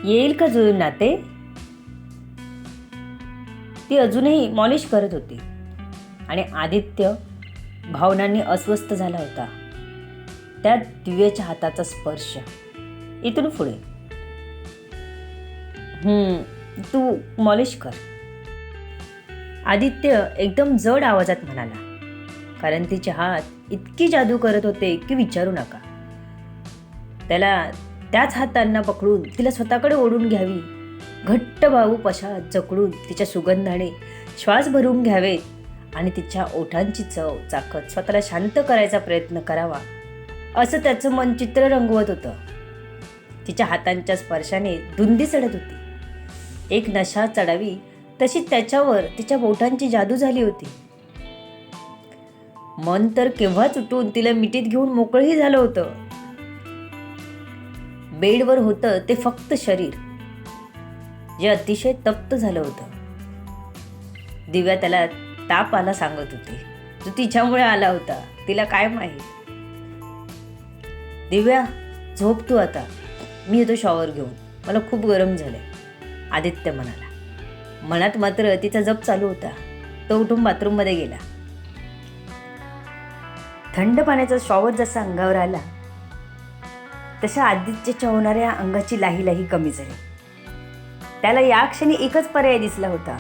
येईल का जुळून नाते? ती अजूनही मॉलिश करत होती आणि आदित्य भावनांनी अस्वस्थ झाला होता. त्या दिव्याच्या हाताचा स्पर्श. इथून पुढे तू मॉलिश कर, आदित्य एकदम जड आवाजात म्हणाला, कारण तिचे हात इतकी जादू करत होते की विचारू नका. त्याला त्याच हातांना पकडून तिला स्वतःकडे ओढून घ्यावी, घट्ट बाहू पशात जकडून तिच्या सुगंधाने श्वास भरून घ्यावे आणि तिच्या ओठांची चव चाखत स्वतःला शांत करायचा प्रयत्न करावा, असं त्याचं मन चित्र रंगवत होतं. तिच्या हातांच्या स्पर्शाने धुंदी चढत होती. एक नशा चढावी तशी त्याच्यावर तिच्या बोटांची जादू झाली होती. मन तर केव्हाच उठून तिला मिठीत घेऊन मोकळंही झालं होतं. बेडवर होतं ते फक्त शरीर, जे अतिशय तप्त झालं होतं. दिव्या त्याला ताप आला सांगत होती. तो तिच्यामुळे आला होता, तिला काय माहीत. दिव्या झोप तू आता, मी येतो शॉवर घेऊन, मला खूप गरम झालंय, आदित्य म्हणाला. मनात मात्र तिचा जप चालू होता. तो उठून बाथरूममध्ये गेला. थंड पाण्याचा शॉवर जसा अंगावर आला तशा आदित्यच्या होणाऱ्या अंगाची लाही लाही कमी झाली. त्याला या क्षणी एकच पर्याय दिसला होता.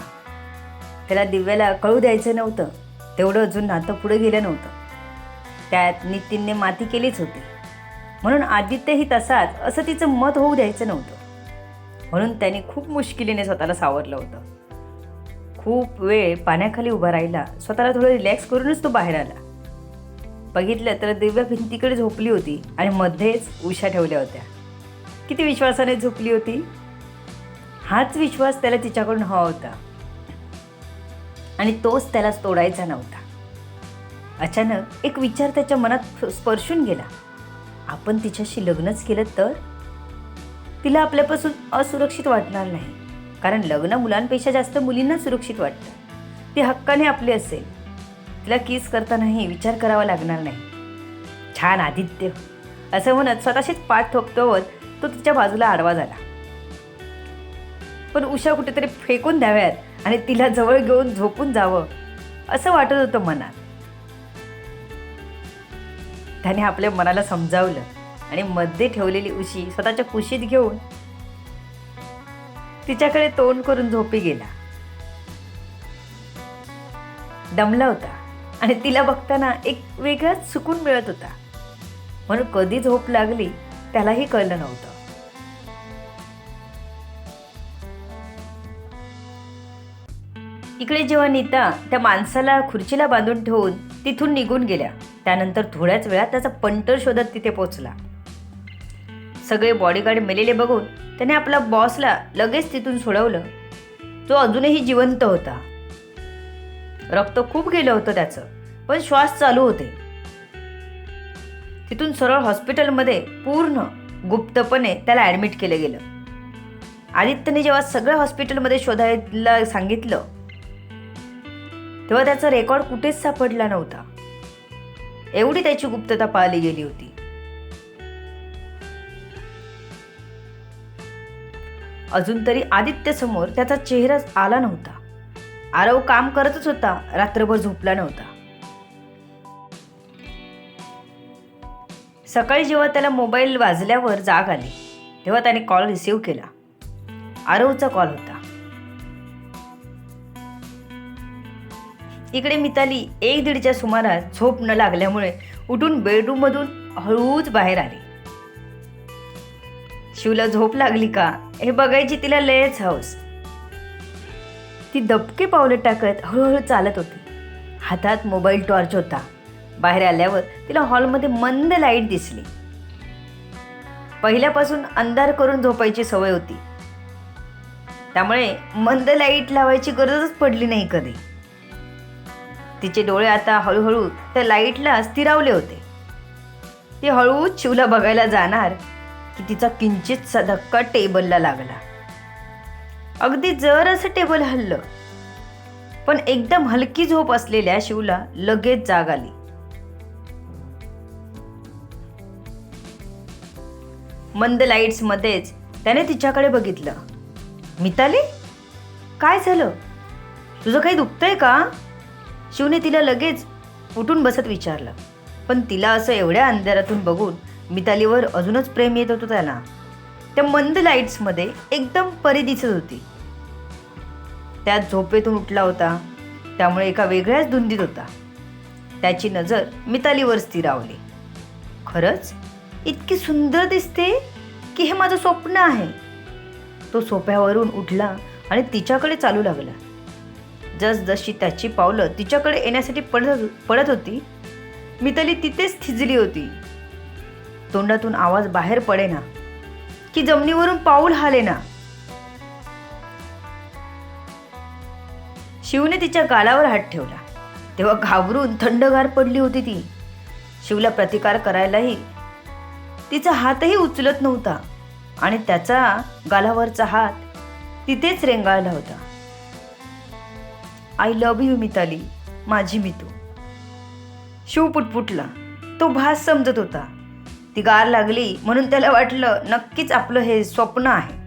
त्याला दिव्याला कळू द्यायचं नव्हतं, तेवढं अजून नातं पुढे गेलं नव्हतं. त्यात नितीनने माती केलीच होती, म्हणून आदित्यही तसाच असं तिचं मत होऊ द्यायचं नव्हतं. म्हणून त्याने खूप मुश्किलीने स्वतःला सावरलं होतं. खूप वेळ पाण्याखाली उभा राहिला. स्वतःला थोडं रिलॅक्स करूनच तो बाहेर आला. बघितलं तर दिव्या भिंतीकडे झोपली होती आणि मध्येच उशा ठेवल्या होत्या. किती विश्वासाने झोपली होती. हाच विश्वास त्याला तिच्याकडून हवा होता आणि तोच त्याला तोडायचा नव्हता. अचानक एक विचार त्याच्या मनात स्पर्शून गेला. आपण तिच्याशी लग्नच केलं तर तिला आपल्यापासून असुरक्षित वाटणार नाही, कारण लग्न मुलांपेक्षा जास्त मुलींना सुरक्षित वाटतं. ती हक्काने आपली असेल. तिला किस करतानाही विचार करावा लागणार नाही. छान आदित्य, असं म्हणत स्वतःशीच पाठ थोपटवत तो तिच्या बाजूला आडवा झाला. पण उषा कुठेतरी फेकून द्याव्यात आणि तिला जवळ घेऊन झोपून जावं असं वाटत होतं मनात. त्याने आपल्या मनाला समजावलं आणि मध्ये ठेवलेली उशी स्वतःच्या कुशीत घेऊन तिच्याकडे तोंड करून झोपी गेला. दमला होता आणि तिला बघताना एक वेगळाच सुकून मिळत होता, म्हणून कधी झोप लागली त्यालाही कळलं नव्हतं. इकडे जेव्हा नीता त्या माणसाला खुर्चीला बांधून ठेवून तिथून निघून गेल्या, त्यानंतर थोड्याच वेळात त्याचा पंटर शोधत तिथे पोहोचला. सगळे बॉडीगार्ड मेलेले बघून त्याने आपला बॉसला लगेच तिथून सोडवलं. तो अजूनही जिवंत होता. रक्त खूप गेलं होतं त्याचं, पण श्वास चालू होते. तिथून सरळ हॉस्पिटलमध्ये पूर्ण गुप्तपणे त्याला ॲडमिट केलं गेलं. आदित्यने जेव्हा सगळं हॉस्पिटलमध्ये शोधायला सांगितलं तेव्हा त्याचा रेकॉर्ड कुठेच सापडला नव्हता. एवढी त्याची गुप्तता पाळली गेली होती. अजून तरी आदित्य समोर त्याचा चेहरा आला नव्हता. आरव काम करतच होता, रात्रभर झोपला नव्हता. सकाळी जेव्हा त्याला मोबाईल वाजल्यावर जाग आली तेव्हा त्याने कॉल रिसीव्ह केला. आरवचा कॉल होता. इकडे मिताली 1:30च्या सुमारास झोप न लागल्यामुळे उठून बेडरूममधून हळूच बाहेर आली. शिवला झोप लागली का हे बघायची तिला लयच हौस. ती दबके पावले टाकत हळूहळू चालत होती. हातात मोबाईल टॉर्च होता. बाहेर आल्यावर तिला हॉलमध्ये मंद लाईट दिसली. पहिल्यापासून अंधार करून झोपायची सवय होती, त्यामुळे मंद लाईट लावायची गरजच पडली नाही कधी. तिचे डोळे आता हळूहळू त्या लाईटला स्थिरावले होते. ती हळूच शिवला बघायला जाणार की तिचा किंचितसा धक्का टेबलला लागला. अगदी जर असं टेबल हललं, पण एकदम हलकी झोप असलेल्या शिवला लगेच जाग आली. मंद लाईट्स मध्येच त्याने तिच्याकडे बघितलं. मिताली, काय झालं? तुझं काही दुखतंय का? शिवने तिला लगेच उठून बसत विचारलं. पण तिला असं एवढ्या अंधारातून बघून मितालीवर अजूनच प्रेम येत होतं त्याला. त्या मंद लाईट्समध्ये एकदम परी दिसत होती. त्यात झोपेतून उठला होता, त्यामुळे एका वेगळ्याच धुंदीत होता. त्याची नजर मितालीवर स्थिरावली. खरंच इतकी सुंदर दिसते की हे माझं स्वप्न आहे. तो सोफ्यावरून उठला आणि तिच्याकडे चालू लागला. जसजशी त्याची पावलं तिच्याकडे येण्यासाठी पडत होती, मिताली तिथेच थिजली होती. तोंडातून आवाज बाहेर पडेना की जमिनीवरून पाऊल हालेना. शिवने तिच्या गालावर हात ठेवला तेव्हा घाबरून थंडगार पडली होती ती. शिवला प्रतिकार करायलाही तिचा हातही उचलत नव्हता आणि त्याचा गालावरचा हात तिथेच रेंगाळला होता. आय लव्ह यू मिताली, माझी मितू. शिव पुटपुटला. तो भास समजत होता. ती गार लागली म्हणून त्याला वाटलं नक्कीच आपलं हे स्वप्न आहे.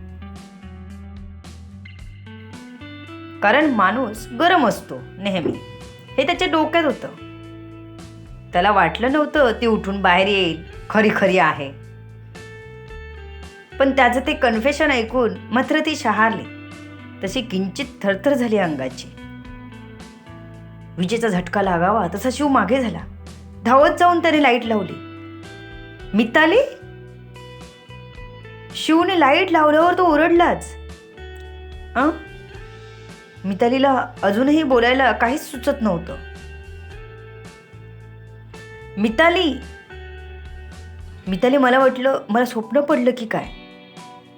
कारण माणूस गरम असतो नेहमी, हे त्याच्या डोक्यात होतं. त्याला वाटलं नव्हतं ती उठून बाहेर येईल, खरी खरी आहे. पण त्याचं ते कन्फेशन ऐकून मात्र ती शहारली. तशी किंचित थरथर झाली अंगाची. विजेचा झटका लागावा तसा शिव मागे झाला. धावत जाऊन त्याने लाईट लावली. मिताली? शिवने लाईट लावल्यावर तो ओरडलाच. मितालीला अजूनही बोलायला काहीच सुचत नव्हतं. मिताली, मिताली, मला वाटलं मला स्वप्न पडलं की काय,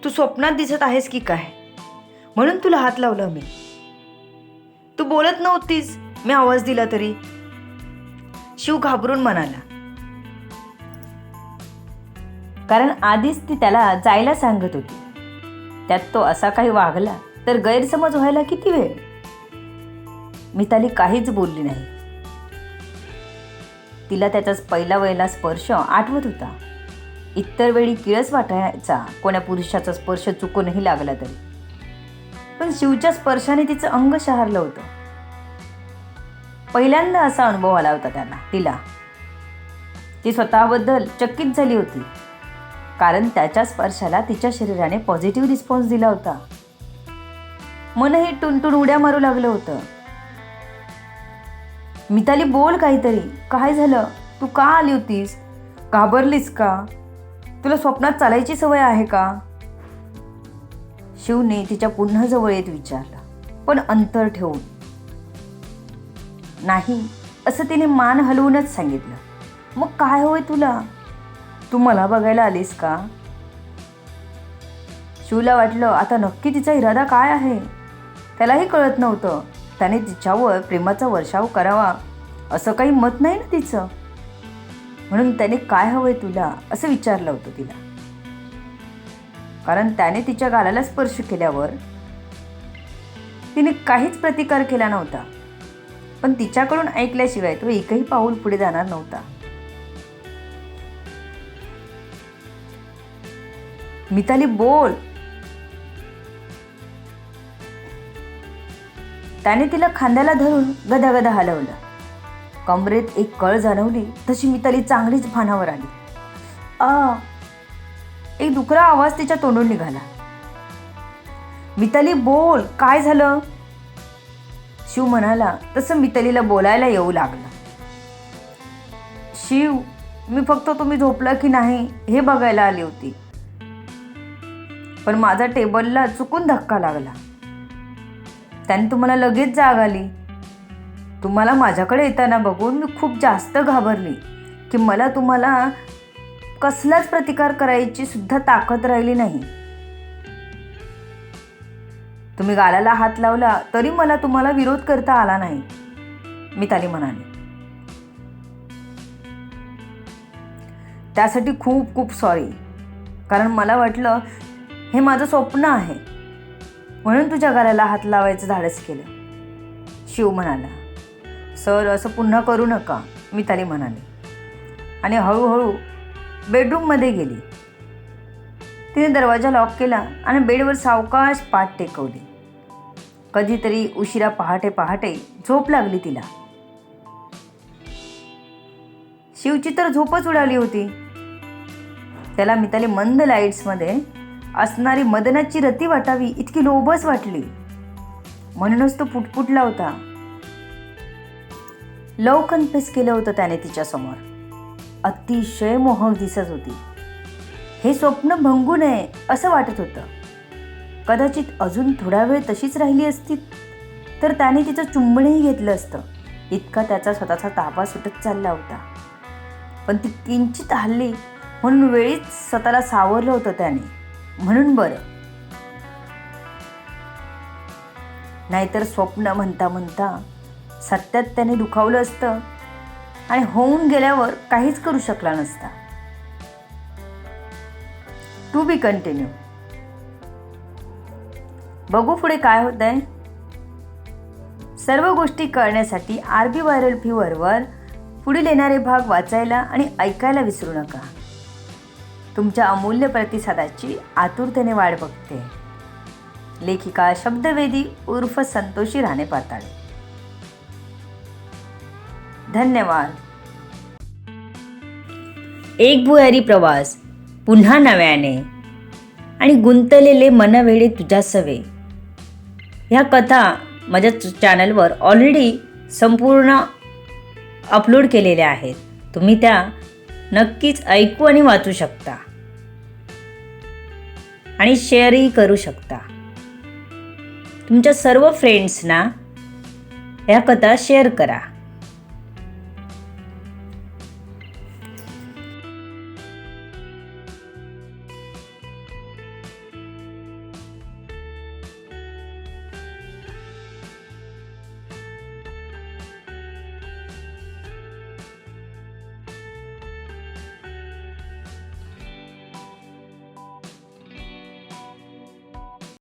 तू स्वप्नात दिसत आहेस की काय, म्हणून तुला हात लावला मी. तू बोलत नव्हतीस मी आवाज दिला तरी. शिव घाबरून म्हणाला. कारण आधीच ती त्याला जायला सांगत होती. त्यात तो असा काही वागला तर गैरसमज व्हायला किती वेळ. मिताली काहीच बोलली नाही. तिला त्याचाच पहिला स्पर्श आठवत होता. इतर वेळी किळस वाटायचा कोण्या पुरुषाचा स्पर्श चुकूनही लागला तरी, पण शिवच्या स्पर्शाने तिचं अंग शहारलं होतं. पहिल्यांदा असा अनुभव आला होता तिला. ती स्वतःबद्दल चकित झाली होती, कारण त्याच्या स्पर्शाला तिच्या शरीराने पॉझिटिव्ह रिस्पॉन्स दिला होता. मनही टुनटुन उड्या मारू लागलं होतं. मिताली, बोल काहीतरी. काय झालं? तू का आली होतीस? घाबरलीस का? तुला स्वप्नात चालायची सवय आहे का? शिवने तिच्या पुन्हा जवळ येत विचारलं, पण अंतर ठेवून. नाही, असं तिने मान हलवूनच सांगितलं. मग काय हवंय तुला? तू मला बघायला आलीस का? शिवला वाटलं आता नक्की तिचा इरादा काय आहे. त्यालाही कळत नव्हतं. त्याने तिच्यावर प्रेमाचा वर्षाव करावा असं काही मत नाही ना तिचं. म्हणून त्याने काय हवंय तुला असं विचारलं होतं तिला. कारण त्याने तिच्या गालाला स्पर्श केल्यावर तिने काहीच प्रतिकार केला नव्हता. पण तिच्याकडून ऐकल्याशिवाय तो एकही पाऊल पुढे जाणार नव्हता. मिताली, बोल. त्याने तिला खांद्याला धरून गदागदा हलवलं. कमरेत एक कळ जाणवली तशी मिताली चांगलीच भानावर आली. एक दुसरा आवाज तिच्या तोंडून निघाला. मिताली, बोल. काय झालं? शिव म्हणाला तसं मितालीला बोलायला येऊ लागलं. शिव, मी फक्त तुम्ही झोपला की नाही हे बघायला आली होती. पण माझा टेबलला चुकून धक्का लागला. त्याने तुम्हाला लगेच जाग आली. तुम्हाला माझ्याकडे येताना बघून मी खूप जास्त घाबरली की मला तुम्हाला कसलाच प्रतिकार करायची सुद्धा ताकद राहिली नाही. तुम्ही गालाला हात लावला तरी मला तुम्हाला विरोध करता आला नाही, मिताली म्हणाली. त्यासाठी खूप खूप सॉरी. कारण मला वाटलं हे माझं स्वप्न आहे म्हणून तुझ्या गालाला हात लावायचं धाडस केलं, शिव म्हणाला. सर, असं पुन्हा करू नका, मिताली म्हणाली आणि हळूहळू बेडरूममध्ये गेली. तिने दरवाजा लॉक केला आणि बेडवर सावकाश पाठ टेकवली. कधीतरी उशिरा पहाटे पहाटे झोप लागली तिला. शिवची तर झोपच उडाली होती. त्याला मिताली मंद लाईट्समध्ये असणारी मदनाची रती वाटावी इतकी लोभस वाटली. म्हणूनच तो पुटपुटला होता. लव कन्फेस केलं होतं त्याने तिच्यासमोर. अतिशय मोहक दिसत होती. हे स्वप्न भंगू नये असं वाटत होतं. कदाचित अजून थोडा वेळ तशीच राहिली असती तर त्याने तिचं चुंबनही घेतलं असतं. इतका त्याचा स्वतःचा ताबा सुटत चालला होता. पण ती किंचित हल्ली म्हणून वेळीच स्वतःला सावरलं होतं त्याने. म्हणून बरं. नाहीतर स्वप्न म्हणता म्हणता सत्यात त्याने दुखावलं असतं आणि होऊन गेल्यावर काहीच करू शकला नसता. To be continue. बघू पुढे काय होत आहे. सर्व गोष्टी कळण्यासाठी RB व्हायरल फीवरवर पुढील येणारे भाग वाचायला आणि ऐकायला विसरू नका. तुमच्या अमूल्य प्रतिसादाची आतुरतेने वाट बघते. लेखिका शब्दवेदी उर्फ संतोषी राणे पाताळे. धन्यवाद. एक भुयारी प्रवास पुन्हा नव्याने आणि गुंतलेले मनवेडे तुझ्या सवे ह्या कथा माझ्या चॅनलवर ऑलरेडी संपूर्ण अपलोड केलेल्या आहेत. तुम्ही त्या नक्कीच ऐकू आणि वाचू शकता आणि शेअरही करू शकता. तुमच्या सर्व फ्रेंड्सना ह्या कथा शेअर करा.